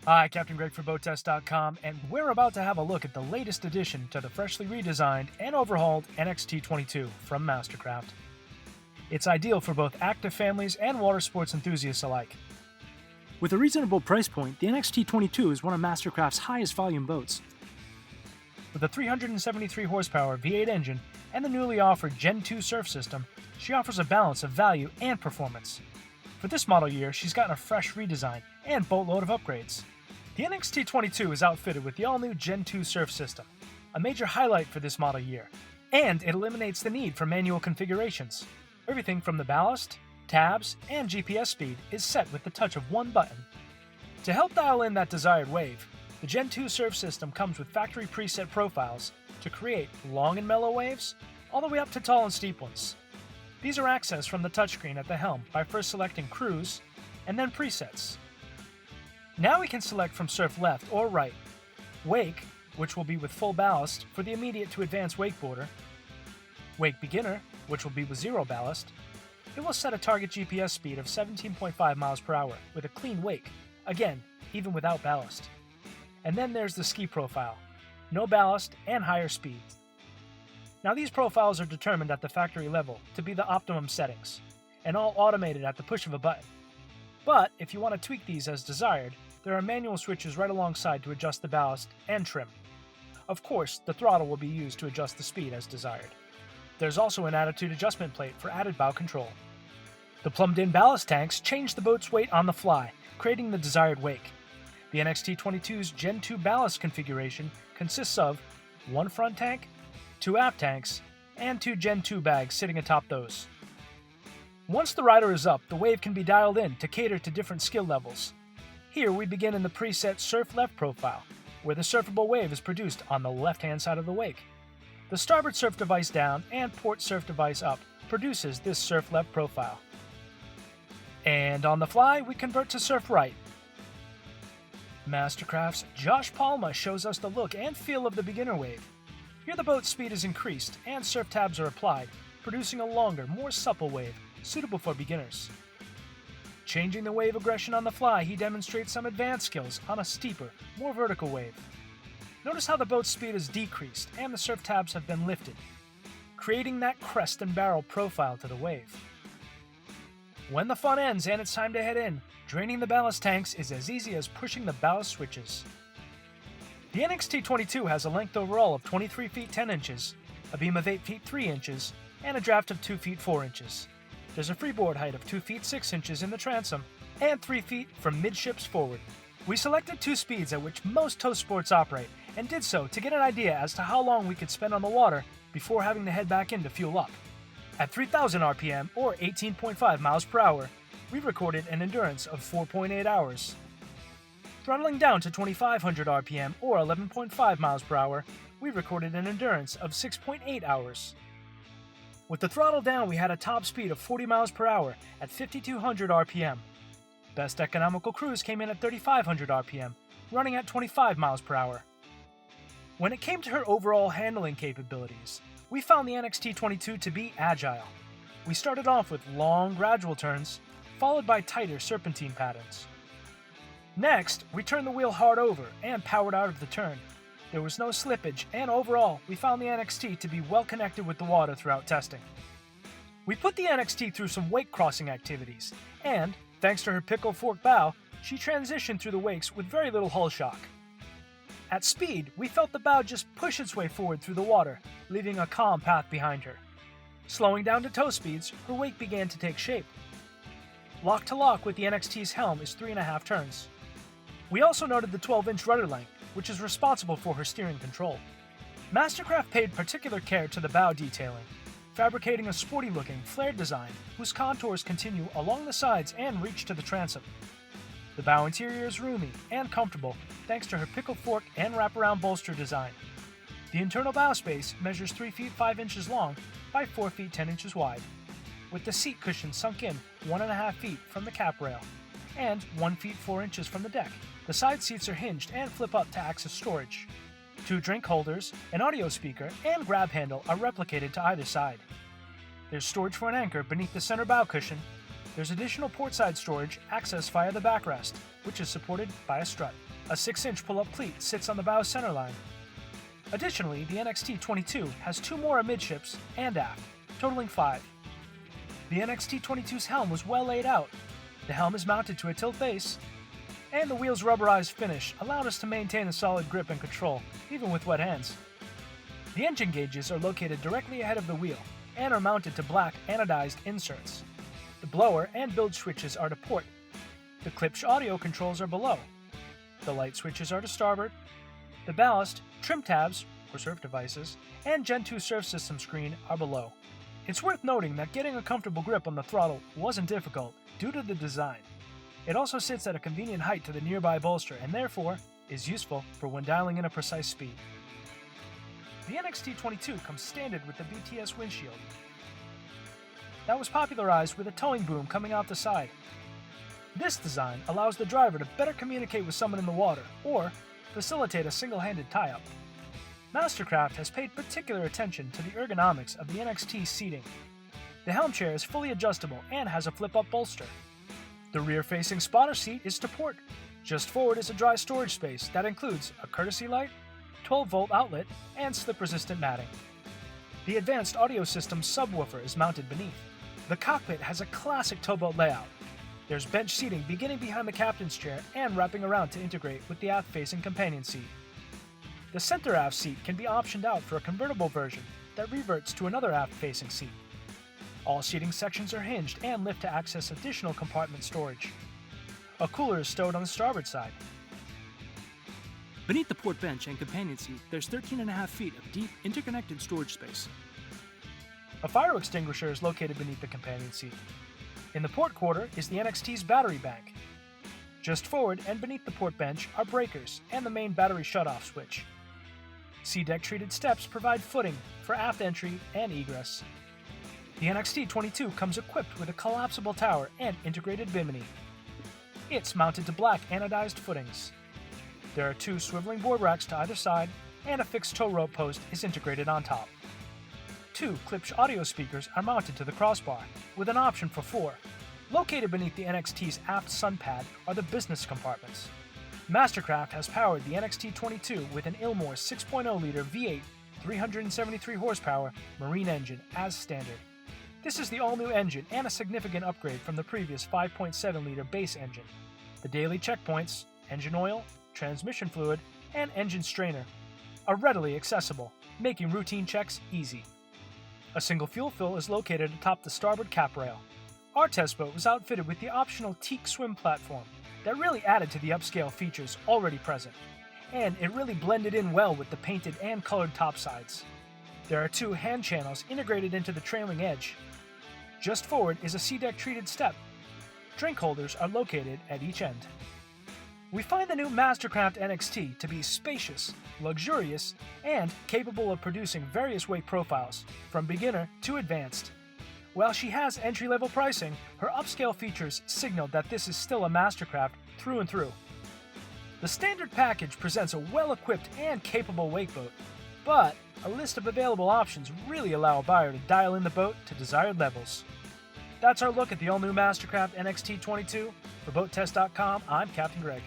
Hi, Captain Greg for BoatTEST.com, and we're about to have a look at the latest addition to the freshly redesigned and overhauled NXT22 from Mastercraft. It's ideal for both active families and water sports enthusiasts alike. With a reasonable price point, the NXT22 is one of Mastercraft's highest volume boats. With a 373 horsepower V8 engine and the newly offered Gen 2 surf system, she offers a balance of value and performance. For this model year, she's gotten a fresh redesign and boatload of upgrades. The NXT22 is outfitted with the all-new Gen 2 surf system, a major highlight for this model year, and it eliminates the need for manual configurations. Everything from the ballast, tabs, and GPS speed is set with the touch of one button. To help dial in that desired wave, the Gen 2 surf system comes with factory preset profiles to create long and mellow waves, all the way up to tall and steep ones. These are accessed from the touchscreen at the helm by first selecting Cruise, and then Presets. Now we can select from surf left or right, Wake, which will be with full ballast for the immediate to advanced wakeboarder, Wake Beginner, which will be with zero ballast. It will set a target GPS speed of 17.5 miles per hour with a clean wake, again, even without ballast. And then there's the ski profile, no ballast and higher speed. Now these profiles are determined at the factory level to be the optimum settings, and all automated at the push of a button. But if you want to tweak these as desired, there are manual switches right alongside to adjust the ballast and trim. Of course, the throttle will be used to adjust the speed as desired. There's also an attitude adjustment plate for added bow control. The plumbed-in ballast tanks change the boat's weight on the fly, creating the desired wake. The NXT22's Gen 2 ballast configuration consists of one front tank, two aft tanks, and two Gen 2 bags sitting atop those. Once the rider is up, the wave can be dialed in to cater to different skill levels. Here we begin in the preset Surf Left profile, where the surfable wave is produced on the left-hand side of the wake. The starboard surf device down and port surf device up produces this Surf Left profile. And on the fly, we convert to Surf Right. Mastercraft's Josh Palma shows us the look and feel of the beginner wave. Here the boat's speed is increased and surf tabs are applied, producing a longer, more supple wave, suitable for beginners. Changing the wave aggression on the fly, he demonstrates some advanced skills on a steeper, more vertical wave. Notice how the boat's speed is decreased and the surf tabs have been lifted, creating that crest and barrel profile to the wave. When the fun ends and it's time to head in, draining the ballast tanks is as easy as pushing the ballast switches. The NXT22 has a length overall of 23 feet 10 inches, a beam of 8 feet 3 inches, and a draft of 2 feet 4 inches. There's a freeboard height of 2 feet 6 inches in the transom, and 3 feet from midships forward. We selected two speeds at which most tow sports operate, and did so to get an idea as to how long we could spend on the water before having to head back in to fuel up. At 3,000 RPM, or 18.5 miles per hour, we recorded an endurance of 4.8 hours. Throttling down to 2,500 RPM, or 11.5 miles per hour, we recorded an endurance of 6.8 hours. With the throttle down, we had a top speed of 40 miles per hour at 5,200 RPM. Best economical cruise came in at 3,500 RPM, running at 25 miles per hour. When it came to her overall handling capabilities, we found the NXT22 to be agile. We started off with long, gradual turns, followed by tighter serpentine patterns. Next, we turned the wheel hard over and powered out of the turn. There was no slippage, and overall, we found the NXT to be well connected with the water throughout testing. We put the NXT through some wake crossing activities, and, thanks to her picklefork bow, she transitioned through the wakes with very little hull shock. At speed, we felt the bow just push its way forward through the water, leaving a calm path behind her. Slowing down to tow speeds, her wake began to take shape. Lock to lock with the NXT's helm is 3.5 turns. We also noted the 12-inch rudder length, which is responsible for her steering control. Mastercraft paid particular care to the bow detailing, fabricating a sporty-looking, flared design whose contours continue along the sides and reach to the transom. The bow interior is roomy and comfortable thanks to her picklefork and wraparound bolster design. The internal bow space measures 3 feet 5 inches long by 4 feet 10 inches wide, with the seat cushion sunk in 1.5 feet from the cap rail and 1 feet 4 inches from the deck. The side seats are hinged and flip up to access storage. 2 drink holders, an audio speaker, and grab handle are replicated to either side. There's storage for an anchor beneath the center bow cushion. There's additional portside storage accessed via the backrest, which is supported by a strut. A 6-inch pull-up cleat sits on the bow centerline. Additionally, the NXT22 has 2 more amidships and aft, totaling 5. The NXT22's helm was well laid out. The helm is mounted to a tilt base, and the wheel's rubberized finish allowed us to maintain a solid grip and control, even with wet hands. The engine gauges are located directly ahead of the wheel and are mounted to black anodized inserts. The blower and bilge switches are to port. The Klipsch audio controls are below. The light switches are to starboard. The ballast, trim tabs, or surf devices, and Gen 2 surf system screen are below. It's worth noting that getting a comfortable grip on the throttle wasn't difficult due to the design. It also sits at a convenient height to the nearby bolster and therefore is useful for when dialing in a precise speed. The NXT22 comes standard with the BoatTEST windshield. That was popularized with a towing boom coming out the side. This design allows the driver to better communicate with someone in the water or facilitate a single-handed tie-up. Mastercraft has paid particular attention to the ergonomics of the NXT seating. The helm chair is fully adjustable and has a flip-up bolster. The rear-facing spotter seat is to port. Just forward is a dry storage space that includes a courtesy light, 12-volt outlet, and slip-resistant matting. The advanced audio system subwoofer is mounted beneath. The cockpit has a classic towboat layout. There's bench seating beginning behind the captain's chair and wrapping around to integrate with the aft-facing companion seat. The center aft seat can be optioned out for a convertible version that reverts to another aft-facing seat. All seating sections are hinged and lift to access additional compartment storage. A cooler is stowed on the starboard side. Beneath the port bench and companion seat, there's 13.5 feet of deep, interconnected storage space. A fire extinguisher is located beneath the companion seat. In the port quarter is the NXT's battery bank. Just forward and beneath the port bench are breakers and the main battery shutoff switch. SeaDek treated steps provide footing for aft entry and egress. The NXT22 comes equipped with a collapsible tower and integrated bimini. It's mounted to black anodized footings. There are 2 swiveling board racks to either side, and a fixed tow rope post is integrated on top. 2 Klipsch audio speakers are mounted to the crossbar, with an option for 4. Located beneath the NXT's aft sun pad are the business compartments. Mastercraft has powered the NXT22 with an Ilmor 6.0-liter V8, 373 horsepower marine engine as standard. This is the all-new engine and a significant upgrade from the previous 5.7-liter base engine. The daily checkpoints, engine oil, transmission fluid, and engine strainer are readily accessible, making routine checks easy. A single fuel fill is located atop the starboard cap rail. Our test boat was outfitted with the optional teak swim platform that really added to the upscale features already present, and it really blended in well with the painted and colored topsides. There are 2 hand channels integrated into the trailing edge. Just forward is a SeaDek treated step. Drink holders are located at each end. We find the new Mastercraft NXT to be spacious, luxurious, and capable of producing various weight profiles, from beginner to advanced. While she has entry-level pricing, her upscale features signal that this is still a Mastercraft through and through. The standard package presents a well-equipped and capable wakeboat, but a list of available options really allow a buyer to dial in the boat to desired levels. That's our look at the all-new Mastercraft NXT22. For BoatTEST.com, I'm Captain Greg.